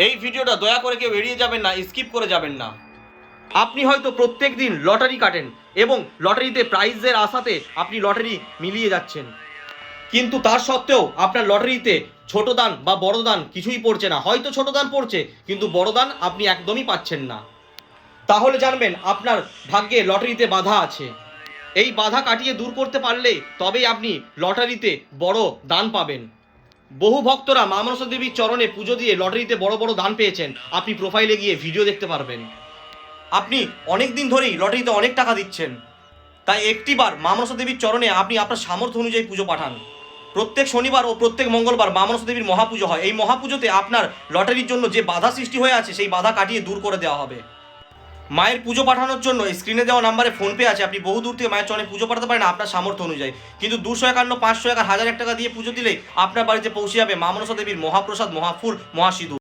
এই ভিডিওটা দয়া করে কেউ এড়িয়ে যাবেন না, স্কিপ করে যাবেন না। আপনি হয়তো প্রত্যেক দিন লটারি কাটেন এবং লটারিতে প্রাইজের আশাতে আপনি লটারি মিলিয়ে যাচ্ছেন, কিন্তু তার সত্ত্বেও আপনার লটারিতে ছোট দান বা বড় দান কিছুই পড়ছে না। হয়তো ছোট দান পড়ছে কিন্তু বড় দান আপনি একদমই পাচ্ছেন না। তাহলে জানবেন আপনার ভাগ্যে লটারিতে বাধা আছে। এই বাধা কাটিয়ে দূর করতে পারলে তবেই আপনি লটারিতে বড় দান পাবেন। বহু ভক্তরা মা মনসা দেবীর চরণে পুজো দিয়ে লটারিতে বড় বড় দান পেয়েছেন। আপনি প্রোফাইলে গিয়ে ভিডিও দেখতে পারবেন। আপনি অনেক দিন ধরেই লটারিতে অনেক টাকা দিচ্ছেন, তাই একটিবার মা মনসা দেবীর চরণে আপনি আপনার সামর্থ্য অনুযায়ী পুজো পাঠান। প্রত্যেক শনিবার ও প্রত্যেক মঙ্গলবার মা মনসা দেবীর মহাপুজো হয়। এই মহাপুজোতে আপনার লটারির জন্য যে বাধা সৃষ্টি হয়ে আছে সেই বাধা কাটিয়ে দূর করে দেওয়া হবে। মায়ের পুজো পাঠানোর জন্য স্ক্রিনে দেওয়া নাম্বারে ফোনপে আছে। আপনি বহু দূর থেকে মায়ের চরণে পুজো পাঠাতে পারেন আপনার সামর্থ্য অনুযায়ী, কিন্তু 251, 500, 1000 টাকা দিয়ে পুজো দিলেই আপনার বাড়িতে পৌঁছে যাবে মা মনসা দেবীর মহাপ্রসাদ, মহাফুল, মহাসিঁদুর।